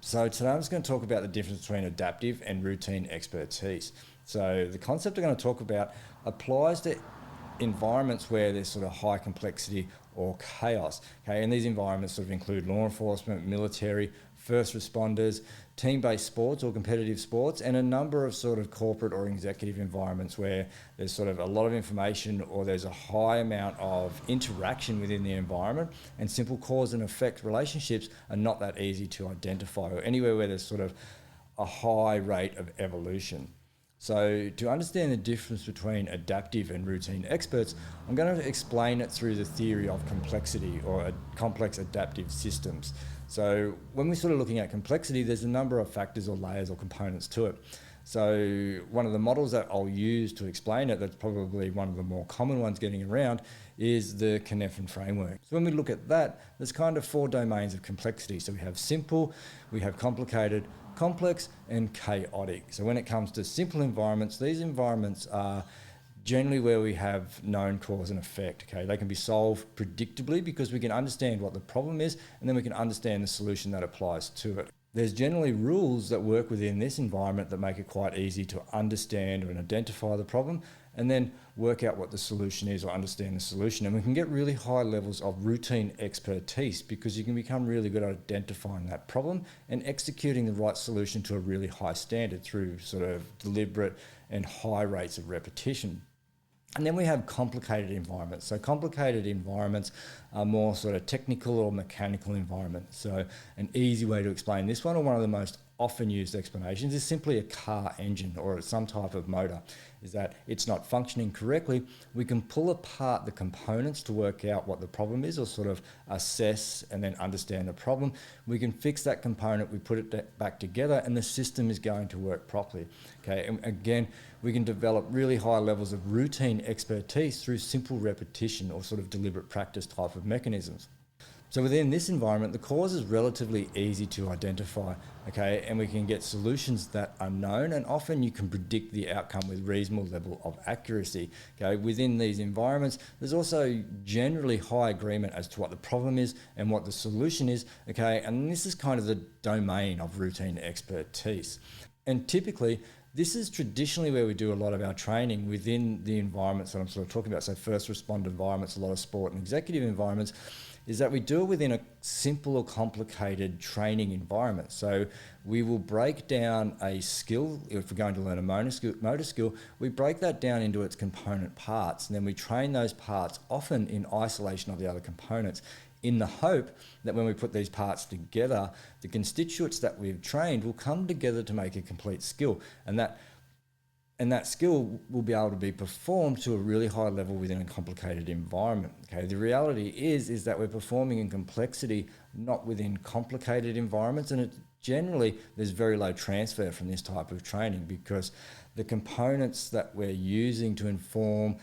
So today I'm just going to talk about the difference between adaptive and routine expertise. So the concept I'm going to talk about applies to environments where there's sort of high complexity or chaos. Okay, and these environments sort of include law enforcement, military, first responders, team-based sports or competitive sports, and a number of sort of corporate or executive environments where there's sort of a lot of information or there's a high amount of interaction within the environment, and simple cause and effect relationships are not that easy to identify, or anywhere where there's sort of a high rate of evolution. So to understand the difference between adaptive and routine experts, I'm going to explain it through the theory of complexity or complex adaptive systems. So when we're sort of looking at complexity, there's a number of factors or layers or components to it. So one of the models that I'll use to explain it, that's probably one of the more common ones getting around, is the Cynefin framework. So when we look at that, there's kind of 4 domains of complexity. So we have simple, we have complicated, complex, and chaotic. So when it comes to simple environments, these environments are generally where we have known cause and effect. Okay, they can be solved predictably because we can understand what the problem is, and then we can understand the solution that applies to it. There's generally rules that work within this environment that make it quite easy to understand and identify the problem, and then work out what the solution is or understand the solution. And we can get really high levels of routine expertise because you can become really good at identifying that problem and executing the right solution to a really high standard through sort of deliberate and high rates of repetition. And then we have complicated environments. So complicated environments are more sort of technical or mechanical environments. So an easy way to explain this one, or one of the most often used explanations, is simply a car engine or some type of motor, is that it's not functioning correctly. We can pull apart the components to work out what the problem is, or sort of assess and then understand the problem. We can fix that component, we put it back together, and the system is going to work properly. Okay, and again, we can develop really high levels of routine expertise through simple repetition or sort of deliberate practice type of mechanisms. So within this environment, the cause is relatively easy to identify, okay, and we can get solutions that are known, and often you can predict the outcome with reasonable level of accuracy. Okay, within these environments, there's also generally high agreement as to what the problem is and what the solution is, okay, and this is kind of the domain of routine expertise. And typically, this is traditionally where we do a lot of our training within the environments that I'm sort of talking about. So first responder environments, a lot of sport and executive environments, is that we do it within a simple or complicated training environment. So we will break down a skill. If we're going to learn a motor skill, we break that down into its component parts, and then we train those parts often in isolation of the other components, in the hope that when we put these parts together, the constituents that we've trained will come together to make a complete skill. And that skill will be able to be performed to a really high level within a complicated environment. Okay, the reality is that we're performing in complexity, not within complicated environments, and generally there's very low transfer from this type of training because the components that we're using to inform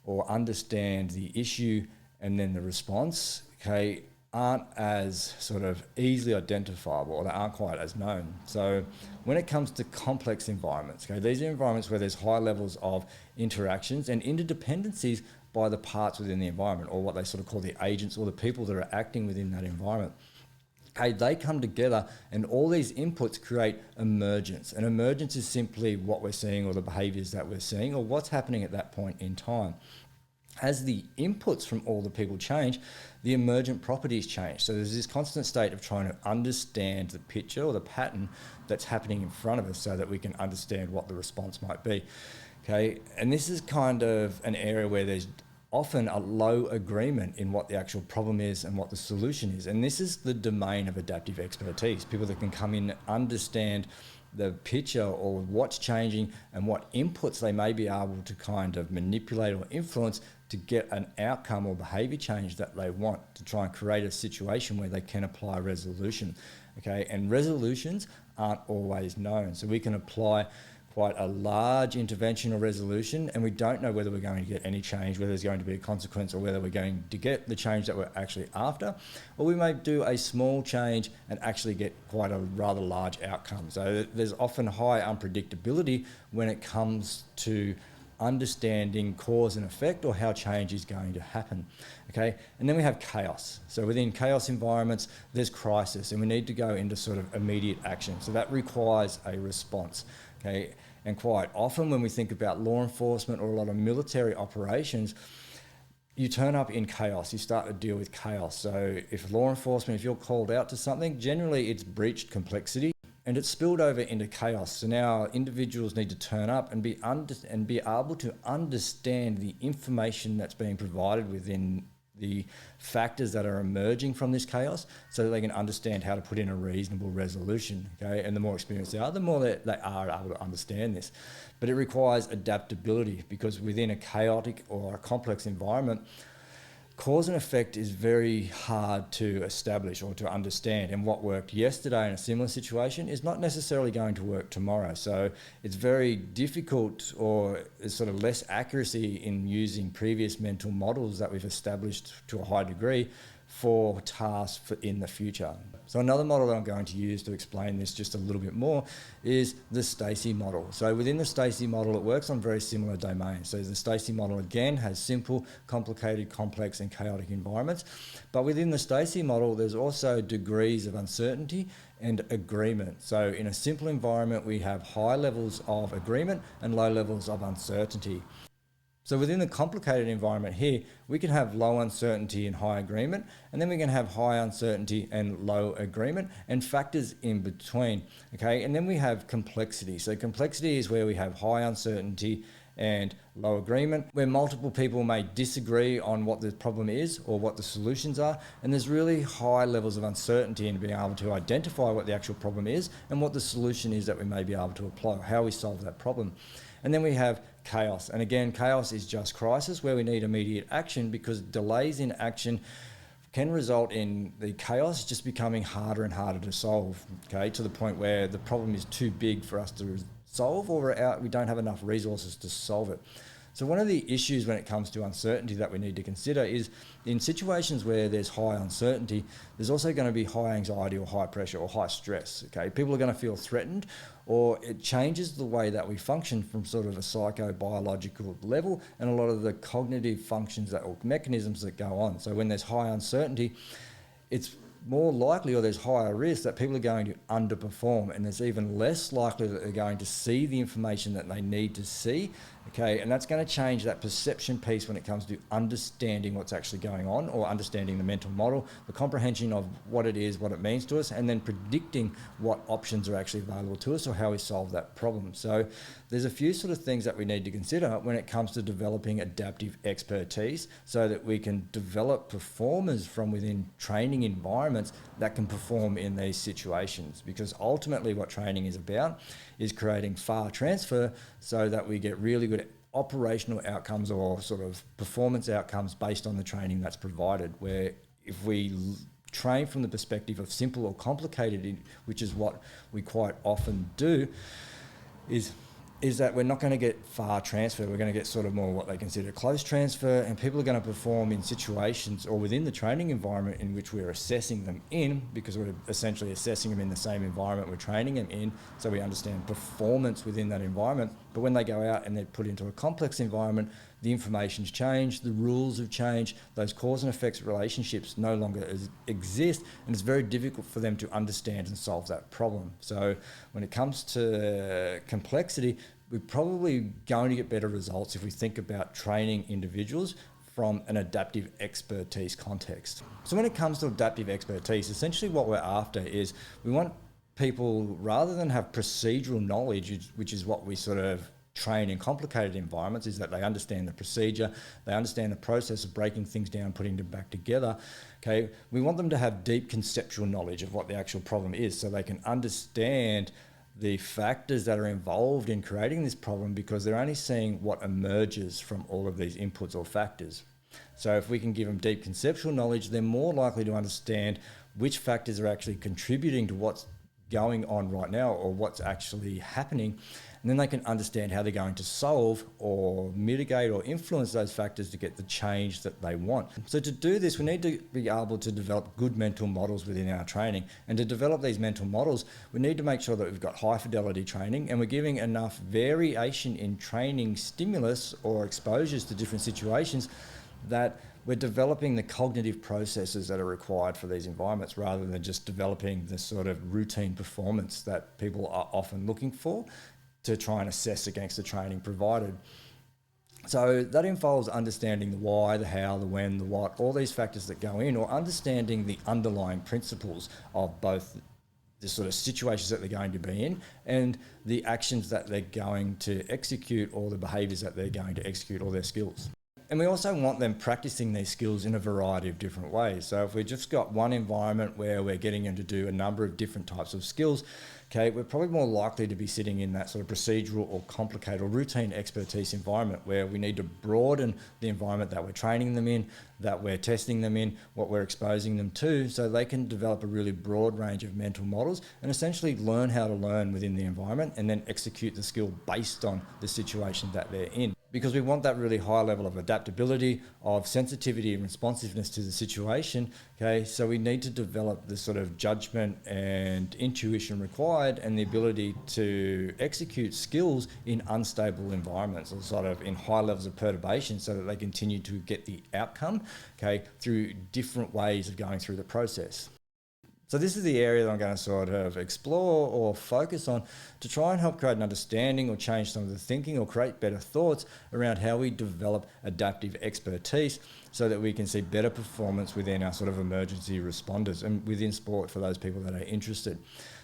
or understand the issue and then the response, okay, aren't as sort of easily identifiable, or they aren't quite as known. So when it comes to complex environments, okay, these are environments where there's high levels of interactions and interdependencies by the parts within the environment, or what they sort of call the agents or the people that are acting within that environment. Okay, they come together and all these inputs create emergence. And emergence is simply what we're seeing or the behaviors that we're seeing or what's happening at that point in time. As the inputs from all the people change, the emergent properties change. So there's this constant state of trying to understand the picture or the pattern that's happening in front of us so that we can understand what the response might be. Okay, and this is kind of an area where there's often a low agreement in what the actual problem is and what the solution is. And this is the domain of adaptive expertise, people that can come in and understand the picture or what's changing and what inputs they may be able to kind of manipulate or influence to get an outcome or behavior change that they want, to try and create a situation where they can apply resolution. Okay, and resolutions aren't always known. So we can apply quite a large intervention or resolution, and we don't know whether we're going to get any change, whether there's going to be a consequence, or whether we're going to get the change that we're actually after, or we may do a small change and actually get quite a rather large outcome. So there's often high unpredictability when it comes to understanding cause and effect or how change is going to happen. Okay, and then we have chaos. So within chaos environments, there's crisis, and we need to go into sort of immediate action. So that requires a response. Okay, and quite often when we think about law enforcement or a lot of military operations, you turn up in chaos, you start to deal with chaos. So if law enforcement, if you're called out to something, generally it's breached complexity and it's spilled over into chaos. So now individuals need to turn up and be able to understand the information that's being provided within the factors that are emerging from this chaos, so that they can understand how to put in a reasonable resolution. Okay, and the more experienced they are, the more they are able to understand this. But it requires adaptability, because within a chaotic or a complex environment, cause and effect is very hard to establish or to understand, and what worked yesterday in a similar situation is not necessarily going to work tomorrow. So it's very difficult, or there's sort of less accuracy in using previous mental models that we've established to a high degree for tasks in the future. So another model that I'm going to use to explain this just a little bit more is the Stacey model. So within the Stacey model, it works on very similar domains. So the Stacey model again has simple, complicated, complex and chaotic environments. But within the Stacey model, there's also degrees of uncertainty and agreement. So in a simple environment, we have high levels of agreement and low levels of uncertainty. So within the complicated environment here, we can have low uncertainty and high agreement, and then we can have high uncertainty and low agreement, and factors in between, okay? And then we have complexity. So complexity is where we have high uncertainty and low agreement, where multiple people may disagree on what the problem is or what the solutions are, and there's really high levels of uncertainty in being able to identify what the actual problem is and what the solution is that we may be able to apply, how we solve that problem. And then we have chaos. And again, chaos is just crisis, where we need immediate action, because delays in action can result in the chaos just becoming harder and harder to solve, okay, to the point where the problem is too big for us to solve, or we don't have enough resources to solve it. So one of the issues when it comes to uncertainty that we need to consider is in situations where there's high uncertainty, there's also going to be high anxiety or high pressure or high stress. Okay, people are going to feel threatened, or it changes the way that we function from sort of a psychobiological level and a lot of the cognitive functions or mechanisms that go on. So when there's high uncertainty, it's more likely, or there's higher risk, that people are going to underperform, and there's even less likely that they're going to see the information that they need to see. Okay, and that's going to change that perception piece when it comes to understanding what's actually going on, or understanding the mental model, the comprehension of what it is, what it means to us, and then predicting what options are actually available to us or how we solve that problem. So there's a few sort of things that we need to consider when it comes to developing adaptive expertise, so that we can develop performers from within training environments that can perform in these situations. Because ultimately what training is about is creating far transfer, so that we get really good operational outcomes or sort of performance outcomes based on the training that's provided. Where if we train from the perspective of simple or complicated, which is what we quite often do, is that we're not going to get far transfer. We're going to get sort of more what they consider close transfer, and people are going to perform in situations or within the training environment in which we're assessing them in, because we're essentially assessing them in the same environment we're training them in, so we understand performance within that environment. But when they go out and they're put into a complex environment, the information's changed, the rules have changed, those cause and effects relationships no longer exist, and it's very difficult for them to understand and solve that problem. So when it comes to complexity, we're probably going to get better results if we think about training individuals from an adaptive expertise context. So when it comes to adaptive expertise, essentially what we're after is we want people, rather than have procedural knowledge, which is what we sort of train in complicated environments, is that they understand the procedure, they understand the process of breaking things down, putting them back together. Okay, we want them to have deep conceptual knowledge of what the actual problem is, so they can understand the factors that are involved in creating this problem, because they're only seeing what emerges from all of these inputs or factors. So if we can give them deep conceptual knowledge, they're more likely to understand which factors are actually contributing to what's going on right now or what's actually happening. And then they can understand how they're going to solve or mitigate or influence those factors to get the change that they want. So to do this, we need to be able to develop good mental models within our training. And to develop these mental models, we need to make sure that we've got high fidelity training and we're giving enough variation in training stimulus or exposures to different situations that we're developing the cognitive processes that are required for these environments rather than just developing the sort of routine performance that people are often looking for to try and assess against the training provided. So that involves understanding the why, the how, the when, the what, all these factors that go in, or understanding the underlying principles of both the sort of situations that they're going to be in and the actions that they're going to execute or the behaviours that they're going to execute or their skills. And we also want them practicing these skills in a variety of different ways. So if we've just got one environment where we're getting them to do a number of different types of skills, okay, we're probably more likely to be sitting in that sort of procedural or complicated or routine expertise environment where we need to broaden the environment that we're training them in, that we're testing them in, what we're exposing them to, so they can develop a really broad range of mental models and essentially learn how to learn within the environment and then execute the skill based on the situation that they're in. Because we want that really high level of adaptability, of sensitivity and responsiveness to the situation, okay? So we need to develop the sort of judgment and intuition required and the ability to execute skills in unstable environments or sort of in high levels of perturbation so that they continue to get the outcome, okay, through different ways of going through the process. So this is the area that I'm going to sort of explore or focus on to try and help create an understanding or change some of the thinking or create better thoughts around how we develop adaptive expertise so that we can see better performance within our sort of emergency responders and within sport for those people that are interested.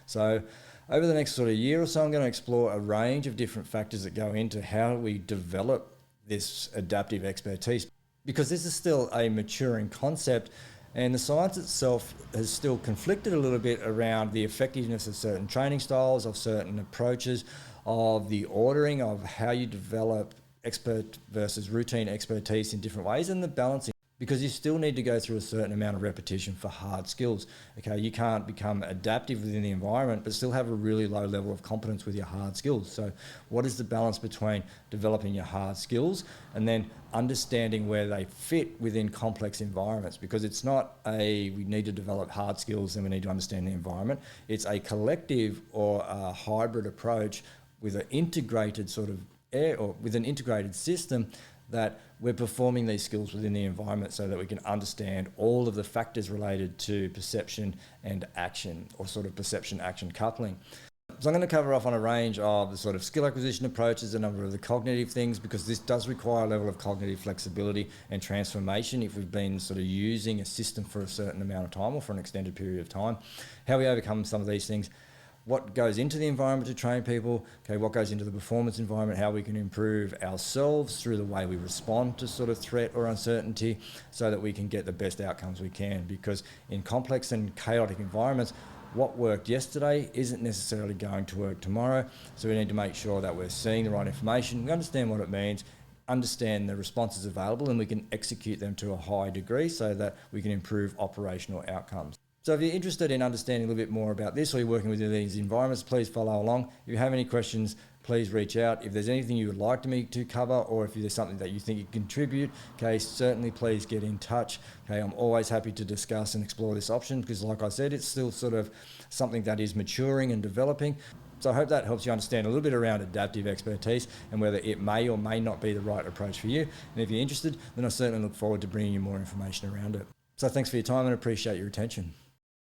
So over the next sort of year or so, I'm going to explore a range of different factors that go into how we develop this adaptive expertise, because this is still a maturing concept. And the science itself has still conflicted a little bit around the effectiveness of certain training styles, of certain approaches, of the ordering of how you develop expert versus routine expertise in different ways, and the balancing. Because you still need to go through a certain amount of repetition for hard skills. Okay, you can't become adaptive within the environment but still have a really low level of competence with your hard skills. So what is the balance between developing your hard skills and then understanding where they fit within complex environments? Because it's not we need to develop hard skills and we need to understand the environment. It's a collective or a hybrid approach with an integrated sort of with an integrated system that we're performing these skills within the environment so that we can understand all of the factors related to perception and action, or sort of perception-action coupling. So I'm going to cover off on a range of the sort of skill acquisition approaches, a number of the cognitive things, because this does require a level of cognitive flexibility and transformation if we've been sort of using a system for a certain amount of time or for an extended period of time. How we overcome some of these things, what goes into the environment to train people, okay, what goes into the performance environment, how we can improve ourselves through the way we respond to sort of threat or uncertainty so that we can get the best outcomes we can. Because in complex and chaotic environments, what worked yesterday isn't necessarily going to work tomorrow. So we need to make sure that we're seeing the right information, we understand what it means, understand the responses available, and we can execute them to a high degree so that we can improve operational outcomes. So if you're interested in understanding a little bit more about this, or you're working within these environments, please follow along. If you have any questions, please reach out. If there's anything you would like me to cover, or if there's something that you think you can contribute, okay, certainly please get in touch. Okay, I'm always happy to discuss and explore this option because, like I said, it's still sort of something that is maturing and developing. So I hope that helps you understand a little bit around adaptive expertise and whether it may or may not be the right approach for you. And if you're interested, then I certainly look forward to bringing you more information around it. So thanks for your time and appreciate your attention.